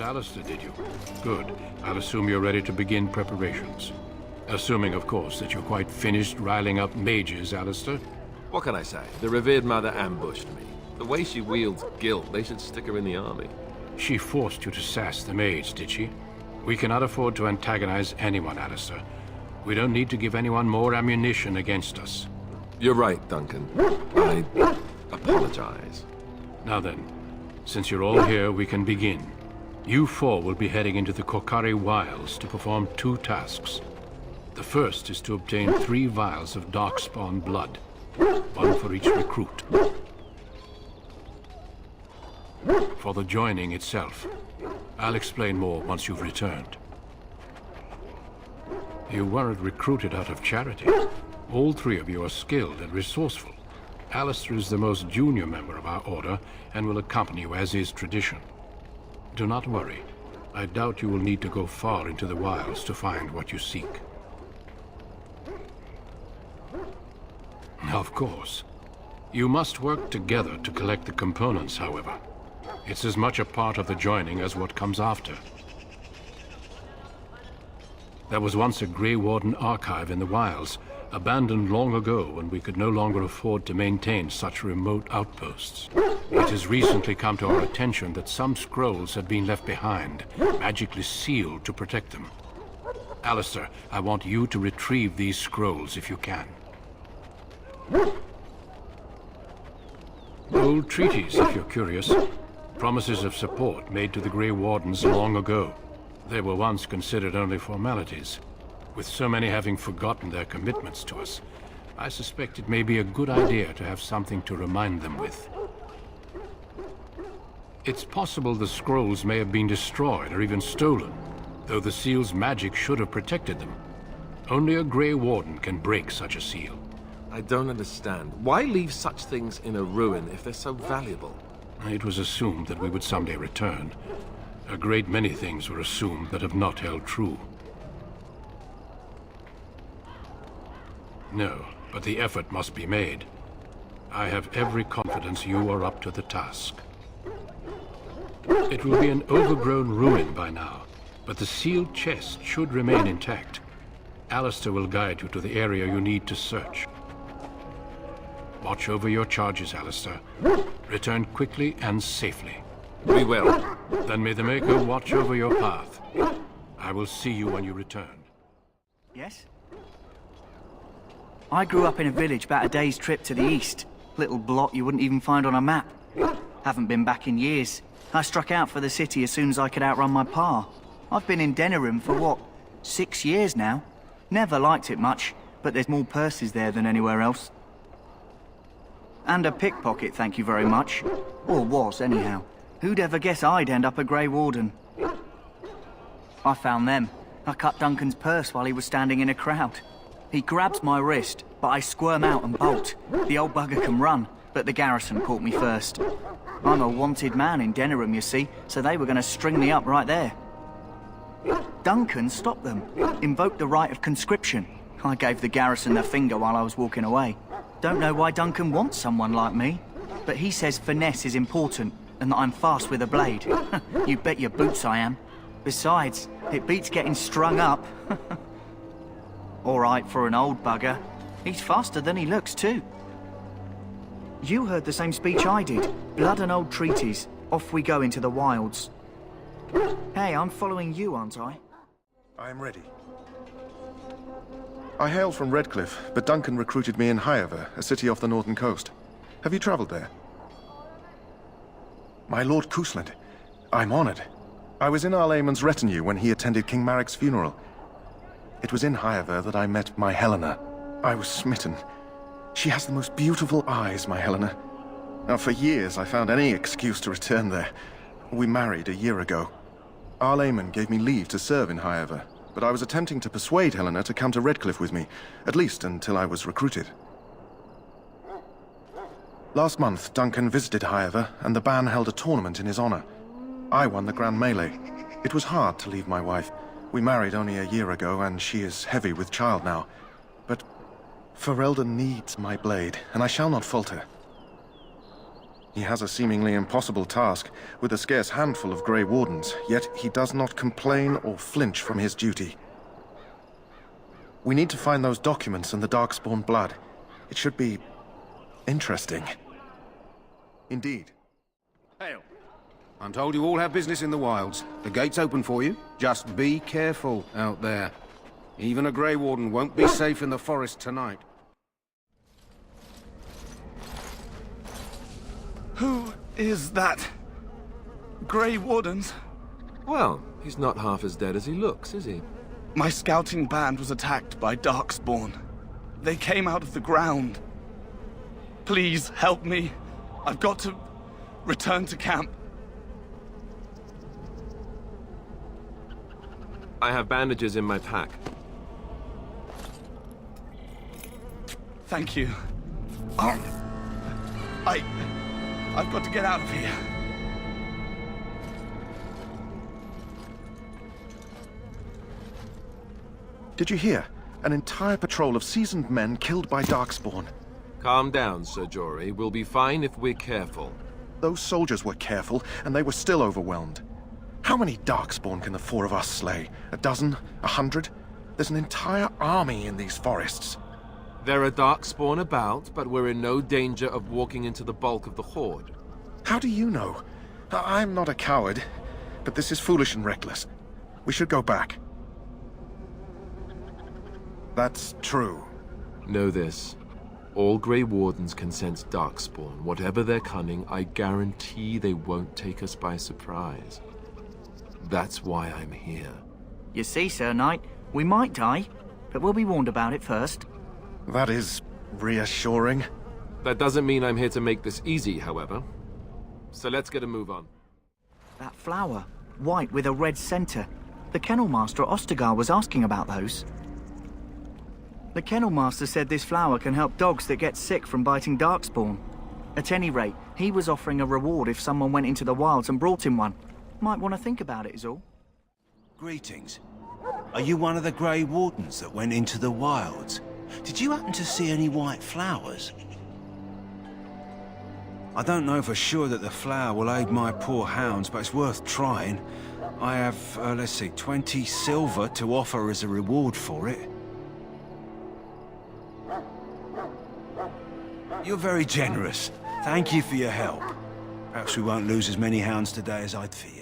Alistair, did you? Good. I'll assume you're ready to begin preparations. Assuming, of course, that you're quite finished riling up mages, Alistair. What can I say? The revered mother ambushed me. The way she wields guilt, they should stick her in the army. She forced you to sass the mage, did she? We cannot afford to antagonize anyone, Alistair. We don't need to give anyone more ammunition against us. You're right, Duncan. I apologize. Now then, since you're all here, we can begin. You four will be heading into the Kokari Wilds to perform 2 tasks. The first is to obtain 3 vials of Darkspawn blood, 1 for each recruit. For the joining itself, I'll explain more once you've returned. You weren't recruited out of charity. All 3 of you are skilled and resourceful. Alistair is the most junior member of our order and will accompany you as is tradition. Do not worry. I doubt you will need to go far into the wilds to find what you seek. Of course. You must work together to collect the components, however. It's as much a part of the joining as what comes after. There was once a Grey Warden archive in the wilds, abandoned long ago when we could no longer afford to maintain such remote outposts. It has recently come to our attention that some scrolls had been left behind, magically sealed to protect them. Alistair, I want you to retrieve these scrolls if you can. Old treaties, if you're curious. Promises of support made to the Grey Wardens long ago. They were once considered only formalities. With so many having forgotten their commitments to us, I suspect it may be a good idea to have something to remind them with. It's possible the scrolls may have been destroyed or even stolen, though the seal's magic should have protected them. Only a Grey Warden can break such a seal. I don't understand. Why leave such things in a ruin if they're so valuable? It was assumed that we would someday return. A great many things were assumed that have not held true. No, but the effort must be made. I have every confidence you are up to the task. It will be an overgrown ruin by now, but the sealed chest should remain intact. Alistair will guide you to the area you need to search. Watch over your charges, Alistair. Return quickly and safely. We will. Then may the Maker watch over your path. I will see you when you return. Yes? I grew up in a village about a day's trip to the east. Little blot you wouldn't even find on a map. Haven't been back in years. I struck out for the city as soon as I could outrun my pa. I've been in Denerim for what, 6 years now? Never liked it much, but there's more purses there than anywhere else. And a pickpocket, thank you very much. Or was, anyhow. Who'd ever guess I'd end up a Grey Warden? I found them. I cut Duncan's purse while he was standing in a crowd. He grabs my wrist, but I squirm out and bolt. The old bugger can run, but the garrison caught me first. I'm a wanted man in Denerim, you see, so they were going to string me up right there. Duncan stopped them, invoked the right of conscription. I gave the garrison the finger while I was walking away. Don't know why Duncan wants someone like me, but he says finesse is important and that I'm fast with a blade. You bet your boots I am. Besides, it beats getting strung up. All right for an old bugger. He's faster than he looks too. You heard the same speech I did. Blood and old treaties. Off we go into the wilds. Hey, I'm following you, aren't I? I am ready. I hail from Redcliffe, but Duncan recruited me in Xiper, a city off the northern coast. Have you traveled there? My Lord Cousland, I'm honored. I was in Arlayman's retinue when he attended King Marek's funeral. It was in Xiper that I met my Helena. I was smitten. She has the most beautiful eyes, my Helena. Now, for years I found any excuse to return there. We married a year ago. Arlayman gave me leave to serve in Xiper, but I was attempting to persuade Helena to come to Redcliffe with me, at least until I was recruited. Last month, Duncan visited Xiper, and the band held a tournament in his honor. I won the Grand Melee. It was hard to leave my wife. We married only a year ago, and she is heavy with child now. But Ferelden needs my blade, and I shall not falter. He has a seemingly impossible task, with a scarce handful of Grey Wardens, yet he does not complain or flinch from his duty. We need to find those documents and the Darkspawn blood. It should be interesting. Indeed. Hail. I'm told you all have business in the wilds. The gate's open for you. Just be careful out there. Even a Grey Warden won't be safe in the forest tonight. Who is that? Grey Wardens? Well, he's not half as dead as he looks, is he? My scouting band was attacked by Darkspawn. They came out of the ground. Please help me. I've got to return to camp. I have bandages in my pack. Thank you. I've got to get out of here. Did you hear? An entire patrol of seasoned men killed by Darkspawn. Calm down, Sir Jory. We'll be fine if we're careful. Those soldiers were careful, and they were still overwhelmed. How many Darkspawn can the four of us slay? A dozen? 100? There's an entire army in these forests. There are Darkspawn about, but we're in no danger of walking into the bulk of the Horde. How do you know? I'm not a coward, but this is foolish and reckless. We should go back. That's true. Know this. All Grey Wardens can sense Darkspawn. Whatever their cunning, I guarantee they won't take us by surprise. That's why I'm here. You see, Sir Knight, we might die, but we'll be warned about it first. That is reassuring. That doesn't mean I'm here to make this easy, however. So let's get a move on. That flower, white with a red center. The Kennel Master at Ostagar was asking about those. The Kennel Master said this flower can help dogs that get sick from biting Darkspawn. At any rate, he was offering a reward if someone went into the wilds and brought him one. Might want to think about it is all. Greetings. Are you one of the Grey Wardens that went into the wilds? Did you happen to see any white flowers? I don't know for sure that the flower will aid my poor hounds, but it's worth trying. I have, let's see, 20 silver to offer as a reward for it. You're very generous. Thank you for your help. Perhaps we won't lose as many hounds today as I'd feared.